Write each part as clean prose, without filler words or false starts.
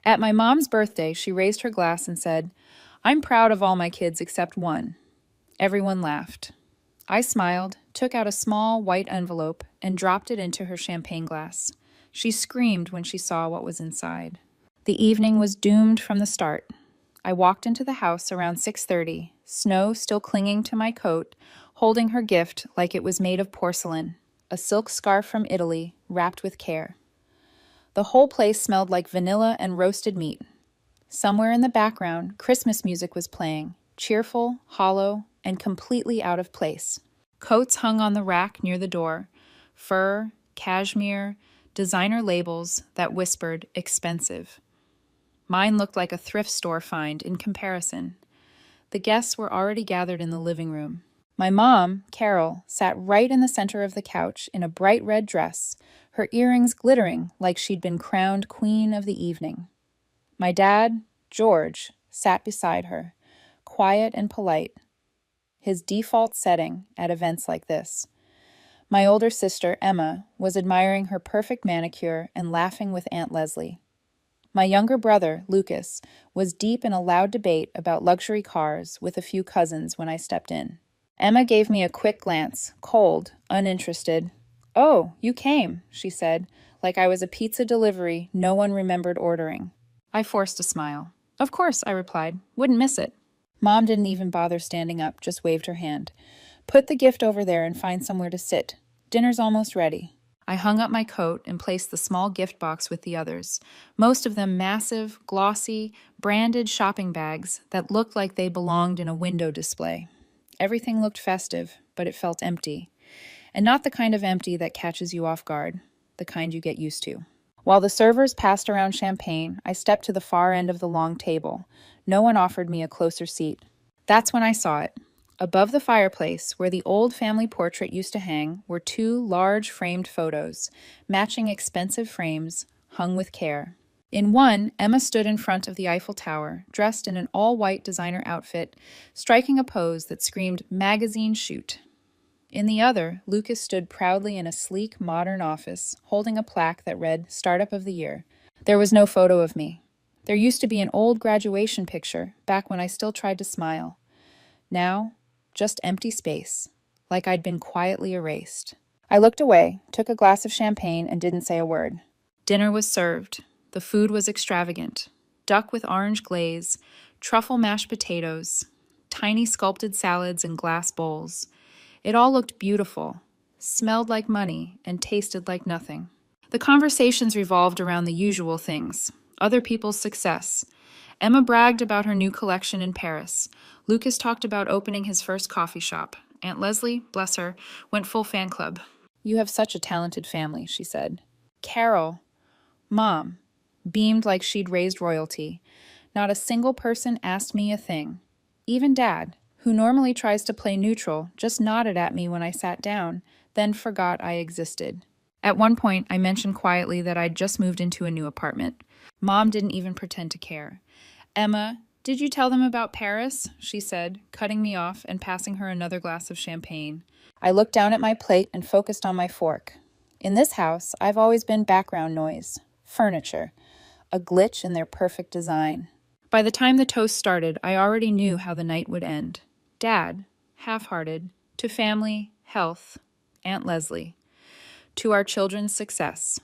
At my mom's birthday, she raised her glass and said, "I'm proud of all my kids except one." Everyone laughed. I smiled, took out a small white envelope, and dropped it into her champagne glass. She screamed when she saw what was inside. The evening was doomed from the start. I walked into the house around 6:30, snow still clinging to my coat, holding her gift like it was made of porcelain, a silk scarf from Italy, wrapped with care. The whole place smelled like vanilla and roasted meat. Somewhere in the background, Christmas music was playing, cheerful, hollow, and completely out of place. Coats hung on the rack near the door, fur, cashmere, designer labels that whispered expensive. Mine looked like a thrift store find in comparison. The guests were already gathered in the living room. My mom, Carol, sat right in the center of the couch in a bright red dress, her earrings glittering like she'd been crowned queen of the evening. My dad, George, sat beside her, quiet and polite, his default setting at events like this. My older sister, Emma, was admiring her perfect manicure and laughing with Aunt Leslie. My younger brother, Lucas, was deep in a loud debate about luxury cars with a few cousins when I stepped in. Emma gave me a quick glance, cold, uninterested. "Oh, you came," she said, like I was a pizza delivery no one remembered ordering. I forced a smile. "Of course," I replied. "Wouldn't miss it." Mom didn't even bother standing up, just waved her hand. "Put the gift over there and find somewhere to sit. Dinner's almost ready." I hung up my coat and placed the small gift box with the others, most of them massive, glossy, branded shopping bags that looked like they belonged in a window display. Everything looked festive, but it felt empty. And not the kind of empty that catches you off guard, the kind you get used to. While the servers passed around champagne, I stepped to the far end of the long table. No one offered me a closer seat. That's when I saw it. Above the fireplace, where the old family portrait used to hang, were two large framed photos, matching expensive frames, hung with care. In one, Emma stood in front of the Eiffel Tower, dressed in an all-white designer outfit, striking a pose that screamed magazine shoot. In the other, Lucas stood proudly in a sleek, modern office, holding a plaque that read Startup of the Year. There was no photo of me. There used to be an old graduation picture, back when I still tried to smile. Now, just empty space, like I'd been quietly erased. I looked away, took a glass of champagne, and didn't say a word. Dinner was served. The food was extravagant. Duck with orange glaze, truffle mashed potatoes, tiny sculpted salads in glass bowls. It all looked beautiful, smelled like money, and tasted like nothing. The conversations revolved around the usual things: other people's success. Emma bragged about her new collection in Paris. Lucas talked about opening his first coffee shop. Aunt Leslie, bless her, went full fan club. "You have such a talented family," she said. Carol, Mom, beamed like she'd raised royalty. Not a single person asked me a thing. Even Dad, who normally tries to play neutral, just nodded at me when I sat down, then forgot I existed. At one point, I mentioned quietly that I'd just moved into a new apartment. Mom didn't even pretend to care. "Emma, did you tell them about Paris?" she said, cutting me off and passing her another glass of champagne. I looked down at my plate and focused on my fork. In this house, I've always been background noise, furniture, a glitch in their perfect design. By the time the toast started, I already knew how the night would end. Dad, half-hearted, to family, health, Aunt Leslie. To our children's success.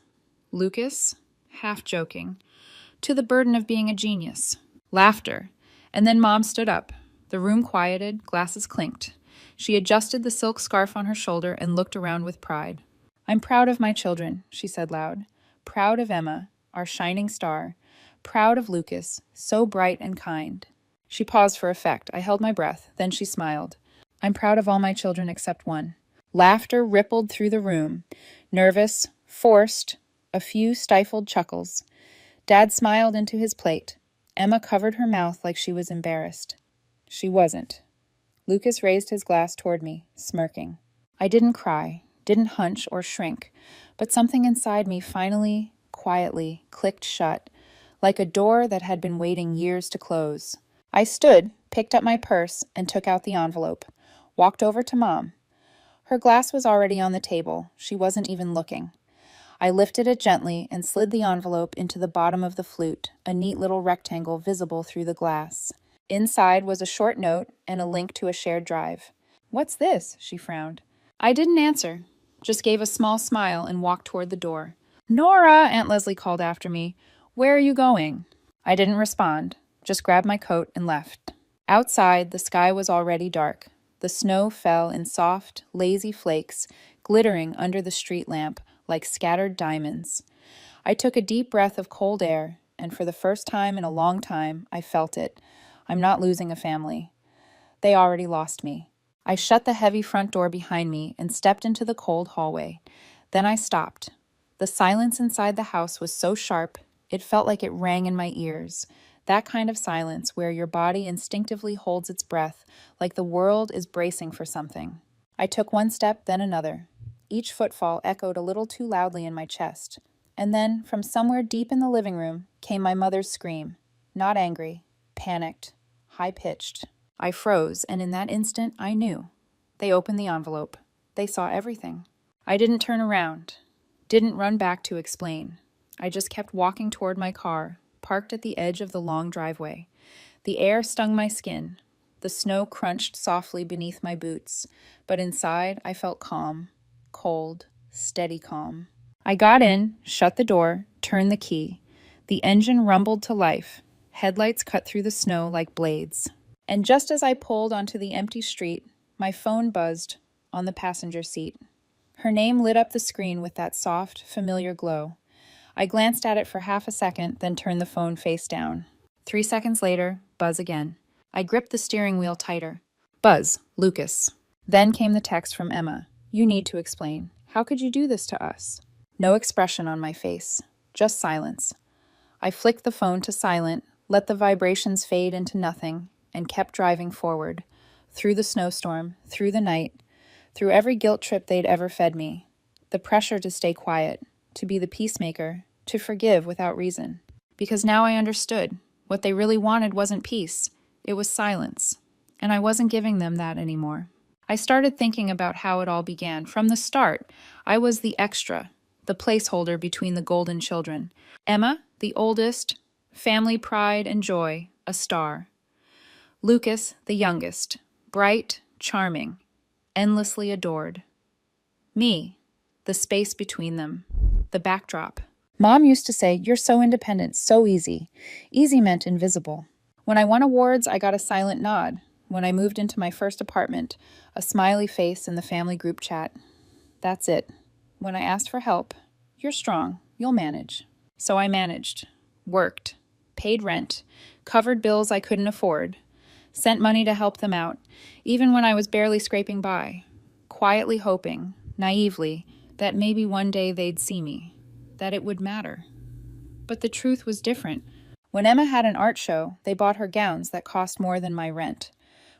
Lucas, half-joking, to the burden of being a genius. Laughter. And then Mom stood up. The room quieted, glasses clinked. She adjusted the silk scarf on her shoulder and looked around with pride. "I'm proud of my children," she said loud. "Proud of Emma, our shining star. Proud of Lucas, so bright and kind." She paused for effect. I held my breath. Then she smiled. "I'm proud of all my children except one." Laughter rippled through the room. Nervous, forced, a few stifled chuckles. Dad smiled into his plate. Emma covered her mouth like she was embarrassed. She wasn't. Lucas raised his glass toward me, smirking. I didn't cry, didn't hunch or shrink, but something inside me finally, quietly, clicked shut, like a door that had been waiting years to close. I stood, picked up my purse, and took out the envelope. Walked over to Mom. Her glass was already on the table. She wasn't even looking. I lifted it gently and slid the envelope into the bottom of the flute, a neat little rectangle visible through the glass. Inside was a short note and a link to a shared drive. "What's this?" she frowned. I didn't answer, just gave a small smile and walked toward the door. "Nora!" Aunt Leslie called after me. "Where are you going?" I didn't respond, just grabbed my coat and left. Outside, the sky was already dark. The snow fell in soft, lazy flakes, glittering under the street lamp like scattered diamonds. I took a deep breath of cold air, and for the first time in a long time, I felt it. I'm not losing a family. They already lost me. I shut the heavy front door behind me and stepped into the cold hallway. Then I stopped. The silence inside the house was so sharp, it felt like it rang in my ears. That kind of silence where your body instinctively holds its breath, like the world is bracing for something. I took one step, then another. Each footfall echoed a little too loudly in my chest. And then, from somewhere deep in the living room, came my mother's scream. Not angry, panicked, high-pitched. I froze, and in that instant, I knew. They opened the envelope. They saw everything. I didn't turn around, didn't run back to explain. I just kept walking toward my car, parked at the edge of the long driveway. The air stung my skin. The snow crunched softly beneath my boots, but inside I felt calm, cold, steady calm. I got in, shut the door, turned the key. The engine rumbled to life. Headlights cut through the snow like blades. And just as I pulled onto the empty street, my phone buzzed on the passenger seat. Her name lit up the screen with that soft, familiar glow. I glanced at it for half a second, then turned the phone face down. 3 seconds later, buzz again. I gripped the steering wheel tighter. Buzz, Lucas. Then came the text from Emma. "You need to explain. How could you do this to us?" No expression on my face, just silence. I flicked the phone to silent, let the vibrations fade into nothing, and kept driving forward, through the snowstorm, through the night, through every guilt trip they'd ever fed me. The pressure to stay quiet, to be the peacemaker, to forgive without reason. Because now I understood. What they really wanted wasn't peace. It was silence. And I wasn't giving them that anymore. I started thinking about how it all began. From the start, I was the extra, the placeholder between the golden children. Emma, the oldest, family pride and joy, a star. Lucas, the youngest, bright, charming, endlessly adored. Me, the space between them, the backdrop. Mom used to say, "You're so independent, so easy." Easy meant invisible. When I won awards, I got a silent nod. When I moved into my first apartment, a smiley face in the family group chat. That's it. When I asked for help, "You're strong, you'll manage." So I managed, worked, paid rent, covered bills I couldn't afford, sent money to help them out, even when I was barely scraping by, quietly hoping, naively, that maybe one day they'd see me, that it would matter. But the truth was different. When Emma had an art show, they bought her gowns that cost more than my rent.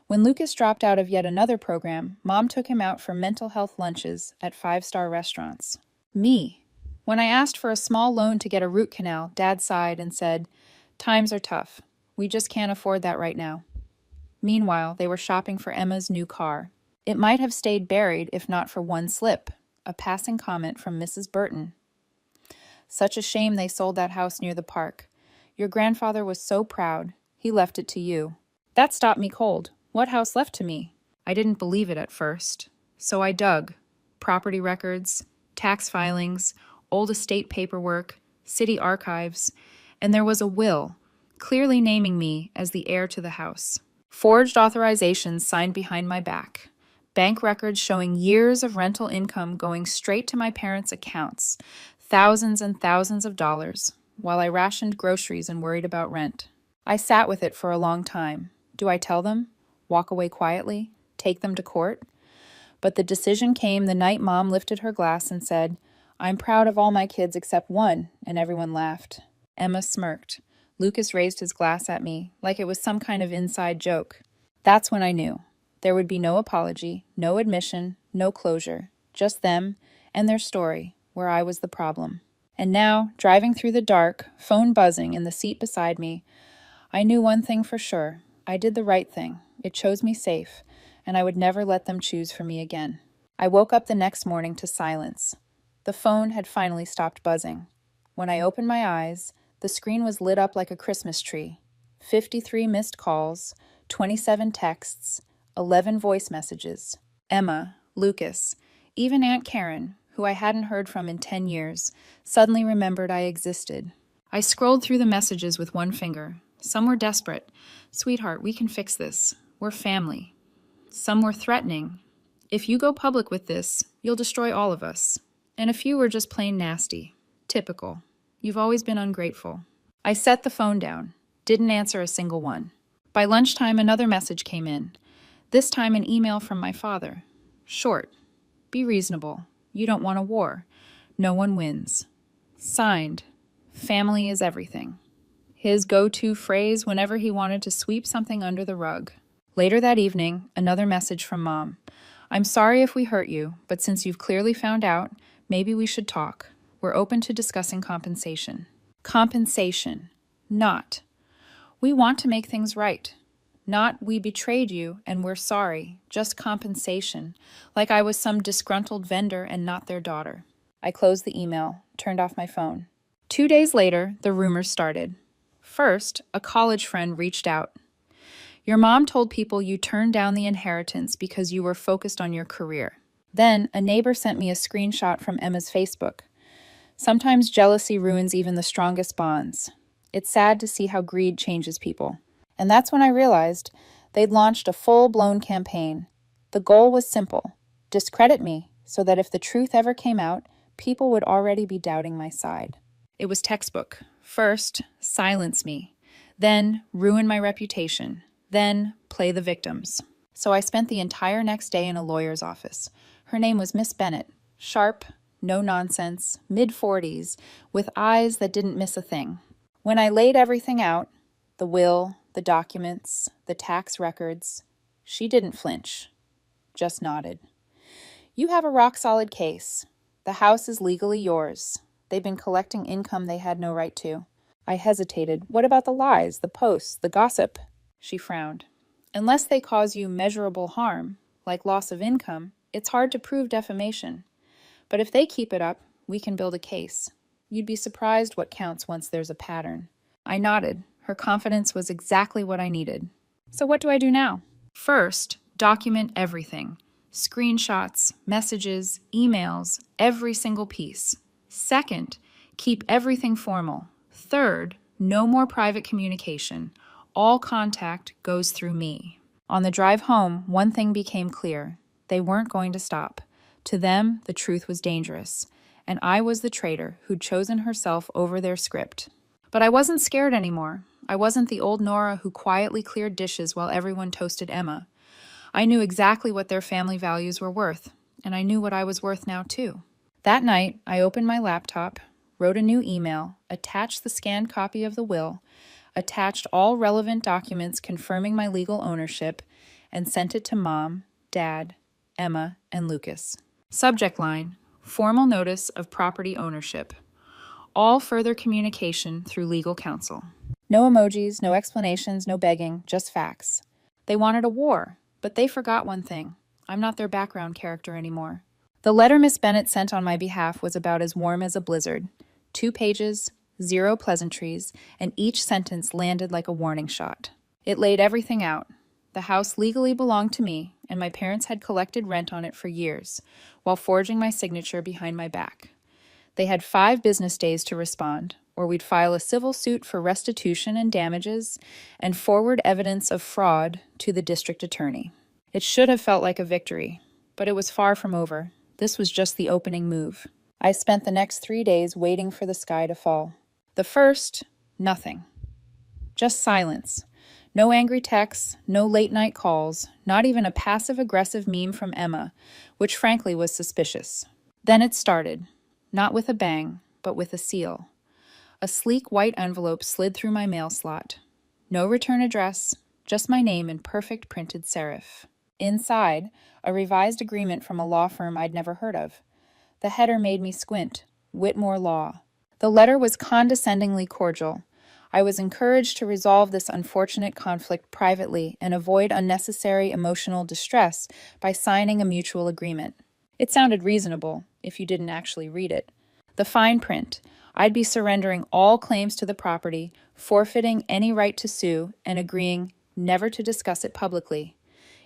When Lucas dropped out of yet another program, Mom took him out for mental health lunches at 5-star restaurants. Me. When I asked for a small loan to get a root canal, Dad sighed and said, "Times are tough. We just can't afford that right now." Meanwhile, they were shopping for Emma's new car. It might have stayed buried if not for one slip, a passing comment from Mrs. Burton. "Such a shame they sold that house near the park. Your grandfather was so proud. He left it to you." That stopped me cold. What house left to me? I didn't believe it at first. So I dug. Property records, tax filings, old estate paperwork, city archives, and there was a will, clearly naming me as the heir to the house. Forged authorizations signed behind my back. Bank records showing years of rental income going straight to my parents' accounts, thousands and thousands of dollars, while I rationed groceries and worried about rent. I sat with it for a long time. Do I tell them? Walk away quietly? Take them to court? But the decision came the night Mom lifted her glass and said, "I'm proud of all my kids except one," and everyone laughed. Emma smirked. Lucas raised his glass at me, like it was some kind of inside joke. That's when I knew. There would be no apology, no admission, no closure. Just them and their story, where I was the problem. And now, driving through the dark, phone buzzing in the seat beside me, I knew one thing for sure. I did the right thing. It chose me safe, and I would never let them choose for me again. I woke up the next morning to silence. The phone had finally stopped buzzing. When I opened my eyes, the screen was lit up like a Christmas tree. 53 missed calls, 27 texts, 11 voice messages. Emma, Lucas, even Aunt Karen, who I hadn't heard from in 10 years, suddenly remembered I existed. I scrolled through the messages with one finger. Some were desperate. "Sweetheart, we can fix this. We're family." Some were threatening. "If you go public with this, you'll destroy all of us." And a few were just plain nasty. Typical. "You've always been ungrateful." I set the phone down. Didn't answer a single one. By lunchtime, another message came in. This time an email from my father. Short. "Be reasonable. You don't want a war. No one wins." Signed, "Family is everything." His go-to phrase whenever he wanted to sweep something under the rug. Later that evening, another message from Mom. "I'm sorry if we hurt you, but since you've clearly found out, maybe we should talk. We're open to discussing compensation." Compensation. Not. "We want to make things right." Not, "We betrayed you and we're sorry." Just compensation, like I was some disgruntled vendor and not their daughter. I closed the email, turned off my phone. 2 days later, the rumors started. First, a college friend reached out. "Your mom told people you turned down the inheritance because you were focused on your career." Then, a neighbor sent me a screenshot from Emma's Facebook. Sometimes jealousy ruins even the strongest bonds. It's sad to see how greed changes people. And that's when I realized they'd launched a full-blown campaign. The goal was simple: discredit me so that if the truth ever came out, people would already be doubting my side. It was textbook. First, silence me. Then, ruin my reputation. Then, play the victims. So I spent the entire next day in a lawyer's office. Her name was Miss Bennett. Sharp, no nonsense, mid-40s, with eyes that didn't miss a thing. When I laid everything out, the will, the documents, the tax records, she didn't flinch, just nodded. "You have a rock-solid case. The house is legally yours. They've been collecting income they had no right to." I hesitated. "What about the lies, the posts, the gossip?" She frowned. "Unless they cause you measurable harm, like loss of income, it's hard to prove defamation. But if they keep it up, we can build a case. You'd be surprised what counts once there's a pattern." I nodded. Her confidence was exactly what I needed. "So what do I do now?" "First, document everything. Screenshots, messages, emails, every single piece. Second, keep everything formal. Third, no more private communication. All contact goes through me." On the drive home, one thing became clear. They weren't going to stop. To them, the truth was dangerous, and I was the traitor who'd chosen herself over their script. But I wasn't scared anymore. I wasn't the old Nora who quietly cleared dishes while everyone toasted Emma. I knew exactly what their family values were worth, and I knew what I was worth now too. That night, I opened my laptop, wrote a new email, attached the scanned copy of the will, attached all relevant documents confirming my legal ownership, and sent it to Mom, Dad, Emma, and Lucas. Subject line: formal notice of property ownership. All further communication through legal counsel. No emojis, no explanations, no begging, just facts. They wanted a war, but they forgot one thing. I'm not their background character anymore. The letter Miss Bennett sent on my behalf was about as warm as a blizzard. 2 pages, 0 pleasantries, and each sentence landed like a warning shot. It laid everything out. The house legally belonged to me, and my parents had collected rent on it for years, while forging my signature behind my back. They had 5 business days to respond, or we'd file a civil suit for restitution and damages, and forward evidence of fraud to the district attorney. It should have felt like a victory, but it was far from over. This was just the opening move. I spent the next 3 days waiting for the sky to fall. The first, nothing. Just silence. No angry texts, no late-night calls, not even a passive-aggressive meme from Emma, which frankly was suspicious. Then it started. Not with a bang, but with a seal. A sleek white envelope slid through my mail slot. No return address, just my name in perfect printed serif. Inside, a revised agreement from a law firm I'd never heard of. The header made me squint. Whitmore Law. The letter was condescendingly cordial. I was encouraged to resolve this unfortunate conflict privately and avoid unnecessary emotional distress by signing a mutual agreement. It sounded reasonable, if you didn't actually read it. The fine print. I'd be surrendering all claims to the property, forfeiting any right to sue, and agreeing never to discuss it publicly.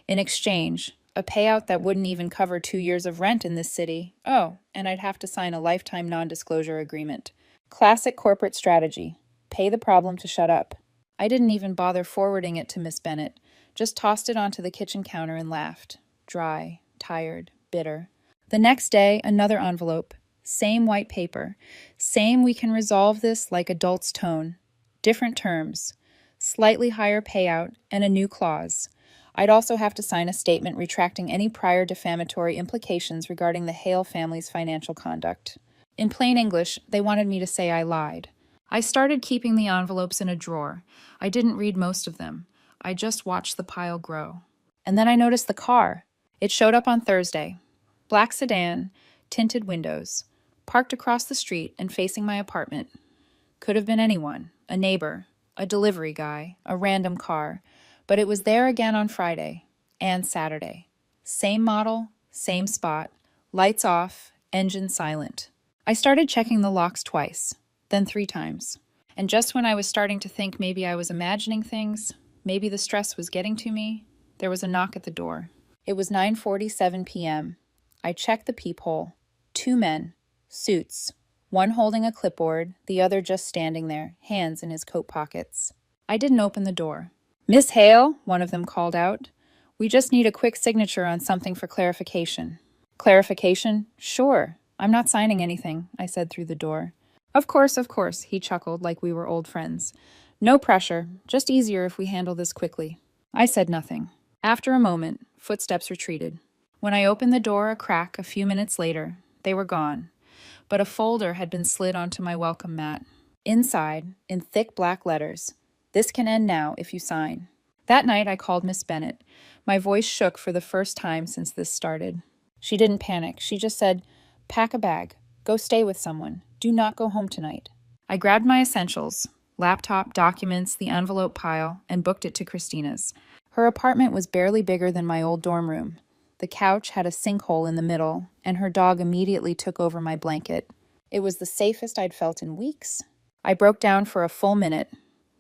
In exchange, a payout that wouldn't even cover 2 years of rent in this city. Oh, and I'd have to sign a lifetime non-disclosure agreement. Classic corporate strategy. Pay the problem to shut up. I didn't even bother forwarding it to Miss Bennet, just tossed it onto the kitchen counter and laughed. Dry, tired, bitter. The next day, another envelope. Same white paper. Same we can resolve this like adults tone. Different terms. Slightly higher payout and a new clause. I'd also have to sign a statement retracting any prior defamatory implications regarding the Hale family's financial conduct. In plain English, they wanted me to say I lied. I started keeping the envelopes in a drawer. I didn't read most of them. I just watched the pile grow. And then I noticed the car. It showed up on Thursday. Black sedan, tinted windows, parked across the street and facing my apartment. Could have been anyone, a neighbor, a delivery guy, a random car, but it was there again on Friday and Saturday. Same model, same spot, lights off, engine silent. I started checking the locks twice, then 3 times. And just when I was starting to think maybe I was imagining things, maybe the stress was getting to me, there was a knock at the door. It was 9:47 p.m. I checked the peephole. 2 men, suits, one holding a clipboard, the other just standing there, hands in his coat pockets. I didn't open the door. "Miss Hale," one of them called out, "we just need a quick signature on something for clarification." "Clarification? Sure. I'm not signing anything," I said through the door. Of course, he chuckled like we were old friends. "No pressure. Just easier if we handle this quickly." I said nothing. After a moment, footsteps retreated. When I opened the door a crack a few minutes later, they were gone, but a folder had been slid onto my welcome mat. Inside, in thick black letters, "This can end now if you sign." That night I called Miss Bennet. My voice shook for the first time since this started. She didn't panic. She just said, "Pack a bag. Go stay with someone. Do not go home tonight." I grabbed my essentials, laptop, documents, the envelope pile, and booked it to Christina's. Her apartment was barely bigger than my old dorm room. The couch had a sinkhole in the middle, and her dog immediately took over my blanket. It was the safest I'd felt in weeks. I broke down for a full minute.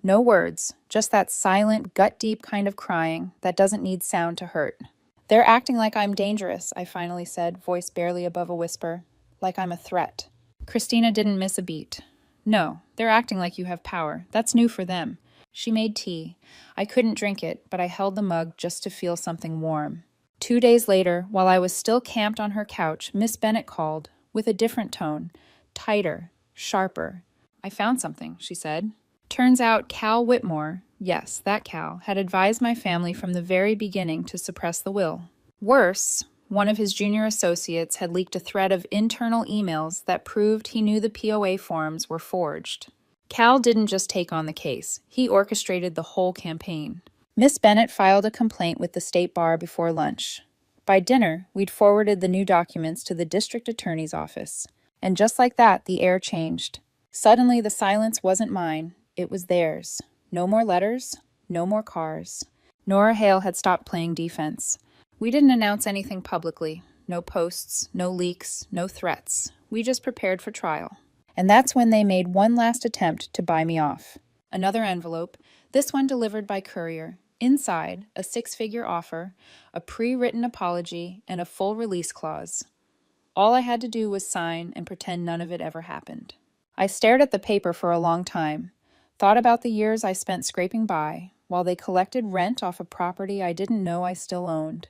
No words, just that silent, gut-deep kind of crying that doesn't need sound to hurt. "They're acting like I'm dangerous," I finally said, voice barely above a whisper. "Like I'm a threat." Christina didn't miss a beat. "No, they're acting like you have power. That's new for them." She made tea. I couldn't drink it, but I held the mug just to feel something warm. 2 days later, while I was still camped on her couch, Miss Bennet called, with a different tone, tighter, sharper. "I found something," she said. Turns out Cal Whitmore, yes, that Cal, had advised my family from the very beginning to suppress the will. Worse, one of his junior associates had leaked a thread of internal emails that proved he knew the POA forms were forged. Cal didn't just take on the case. He orchestrated the whole campaign. Miss Bennet filed a complaint with the state bar before lunch. By dinner, we'd forwarded the new documents to the district attorney's office. And just like that, the air changed. Suddenly, the silence wasn't mine. It was theirs. No more letters, no more cars. Nora Hale had stopped playing defense. We didn't announce anything publicly. No posts, no leaks, no threats. We just prepared for trial. And that's when they made one last attempt to buy me off. Another envelope, this one delivered by courier. Inside, a 6-figure offer, a pre-written apology, and a full release clause. All I had to do was sign and pretend none of it ever happened. I stared at the paper for a long time, thought about the years I spent scraping by, while they collected rent off a property I didn't know I still owned.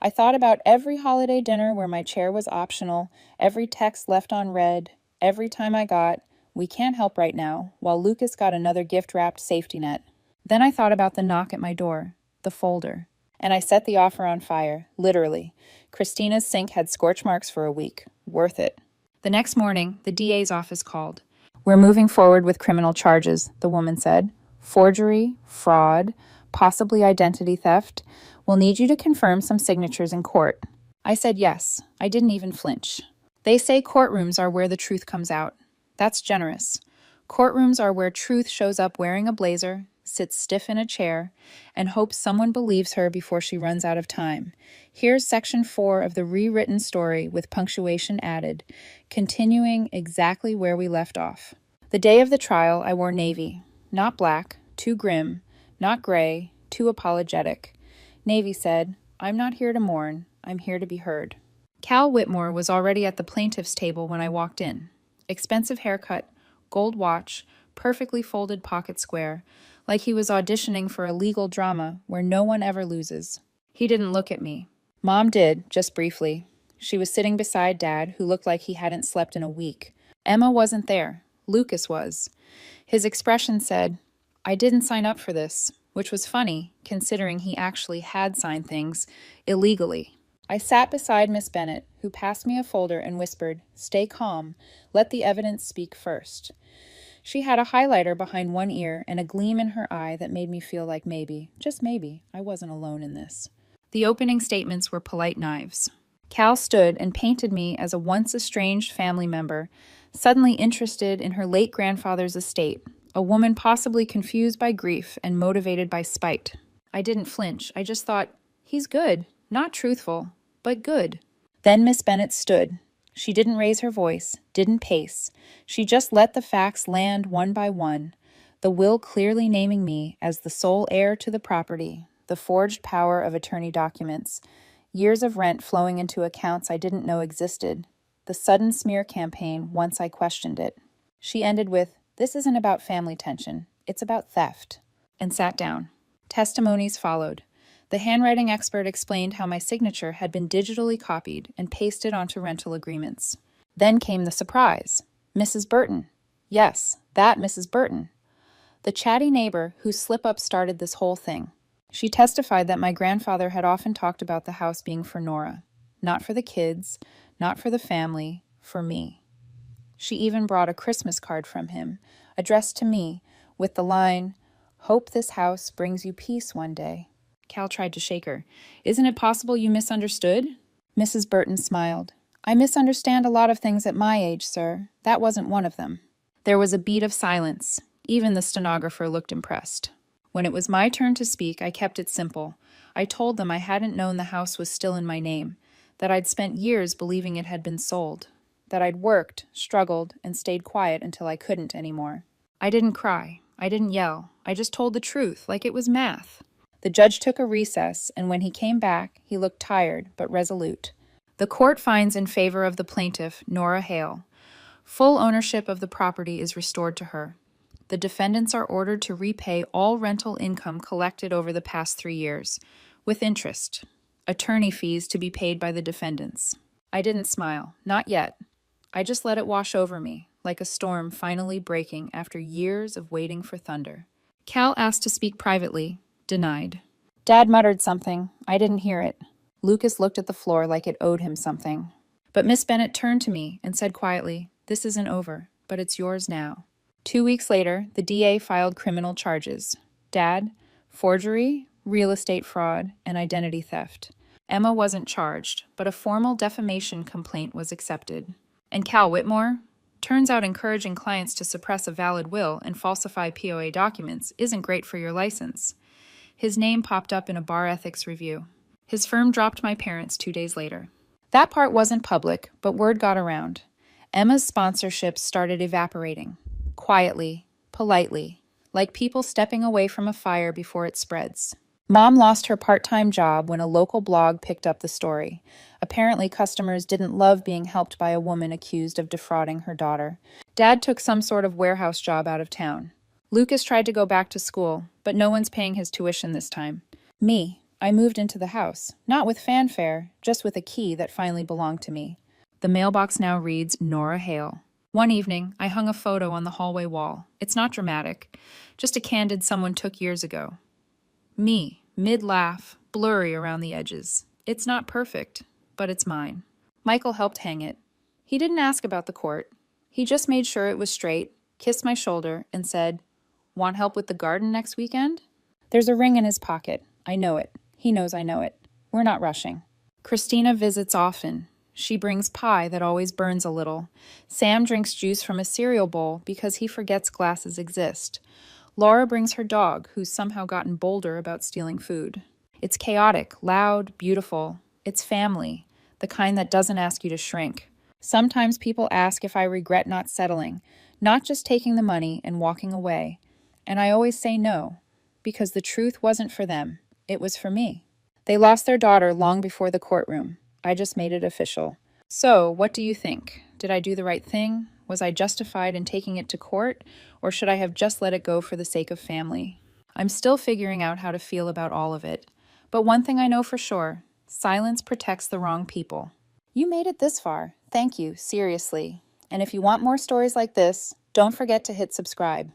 I thought about every holiday dinner where my chair was optional, every text left on read, every time I got, "We can't help right now," while Lucas got another gift-wrapped safety net. Then I thought about the knock at my door, the folder, and I set the offer on fire, literally. Christina's sink had scorch marks for a week. Worth it. The next morning, the DA's office called. "We're moving forward with criminal charges," the woman said. "Forgery, fraud, possibly identity theft. We'll need you to confirm some signatures in court." I said yes. I didn't even flinch. They say courtrooms are where the truth comes out. That's generous. Courtrooms are where truth shows up wearing a blazer, sits stiff in a chair, and hopes someone believes her before she runs out of time. Here's section 4 of the rewritten story with punctuation added, continuing exactly where we left off. The day of the trial, I wore navy. Not black, too grim, not gray, too apologetic. Navy said, "I'm not here to mourn, I'm here to be heard." Cal Whitmore was already at the plaintiff's table when I walked in. Expensive haircut, gold watch, perfectly folded pocket square, like he was auditioning for a legal drama where no one ever loses. He didn't look at me. Mom did, just briefly. She was sitting beside Dad, who looked like he hadn't slept in a week. Emma wasn't there. Lucas was. His expression said, "I didn't sign up for this," which was funny, considering he actually had signed things illegally. I sat beside Miss Bennett, who passed me a folder and whispered, "Stay calm. Let the evidence speak first." She had a highlighter behind one ear and a gleam in her eye that made me feel like maybe, just maybe, I wasn't alone in this. The opening statements were polite knives. Cal stood and painted me as a once estranged family member, suddenly interested in her late grandfather's estate, a woman possibly confused by grief and motivated by spite. I didn't flinch. I just thought, he's good, not truthful, but good. Then Miss Bennett stood. She didn't raise her voice, didn't pace. She just let the facts land one by one, the will clearly naming me as the sole heir to the property, the forged power of attorney documents, years of rent flowing into accounts I didn't know existed, the sudden smear campaign once I questioned it. She ended with, "This isn't about family tension, it's about theft," and sat down. Testimonies followed. The handwriting expert explained how my signature had been digitally copied and pasted onto rental agreements. Then came the surprise. Mrs. Burton. Yes, that Mrs. Burton. The chatty neighbor whose slip-up started this whole thing. She testified that my grandfather had often talked about the house being for Nora. Not for the kids, not for the family, for me. She even brought a Christmas card from him, addressed to me, with the line, "Hope this house brings you peace one day." Cal tried to shake her. "Isn't it possible you misunderstood?" Mrs. Burton smiled. "I misunderstand a lot of things at my age, sir. That wasn't one of them." There was a beat of silence. Even the stenographer looked impressed. When it was my turn to speak, I kept it simple. I told them I hadn't known the house was still in my name, that I'd spent years believing it had been sold, that I'd worked, struggled, and stayed quiet until I couldn't anymore. I didn't cry. I didn't yell. I just told the truth, like it was math. The judge took a recess, and when he came back, he looked tired but resolute. The court finds in favor of the plaintiff, Nora Hale. Full ownership of the property is restored to her. The defendants are ordered to repay all rental income collected over the past 3 years, with interest. Attorney fees to be paid by the defendants. I didn't smile, not yet. I just let it wash over me, like a storm finally breaking after years of waiting for thunder. Cal asked to speak privately. Denied. Dad muttered something. I didn't hear it. Lucas looked at the floor like it owed him something. But Miss Bennett turned to me and said quietly, "This isn't over, but it's yours now." 2 weeks later, the DA filed criminal charges. Dad, forgery, real estate fraud, and identity theft. Emma wasn't charged, but a formal defamation complaint was accepted. And Cal Whitmore? Turns out encouraging clients to suppress a valid will and falsify POA documents isn't great for your license. His name popped up in a bar ethics review. His firm dropped my parents 2 days later. That part wasn't public, but word got around. Emma's sponsorships started evaporating. Quietly, politely, like people stepping away from a fire before it spreads. Mom lost her part-time job when a local blog picked up the story. Apparently, customers didn't love being helped by a woman accused of defrauding her daughter. Dad took some sort of warehouse job out of town. Lucas tried to go back to school, but no one's paying his tuition this time. Me, I moved into the house, not with fanfare, just with a key that finally belonged to me. The mailbox now reads Nora Hale. One evening, I hung a photo on the hallway wall. It's not dramatic, just a candid someone took years ago. Me, mid-laugh, blurry around the edges. It's not perfect, but it's mine. Michael helped hang it. He didn't ask about the court. He just made sure it was straight, kissed my shoulder, and said, "Want help with the garden next weekend?" There's a ring in his pocket. I know it. He knows I know it. We're not rushing. Christina visits often. She brings pie that always burns a little. Sam drinks juice from a cereal bowl because he forgets glasses exist. Laura brings her dog, who's somehow gotten bolder about stealing food. It's chaotic, loud, beautiful. It's family, the kind that doesn't ask you to shrink. Sometimes people ask if I regret not settling, not just taking the money and walking away. And I always say no, because the truth wasn't for them, it was for me. They lost their daughter long before the courtroom. I just made it official. So, what do you think? Did I do the right thing? Was I justified in taking it to court, or should I have just let it go for the sake of family? I'm still figuring out how to feel about all of it. But one thing I know for sure, silence protects the wrong people. You made it this far. Thank you, seriously. And if you want more stories like this, don't forget to hit subscribe.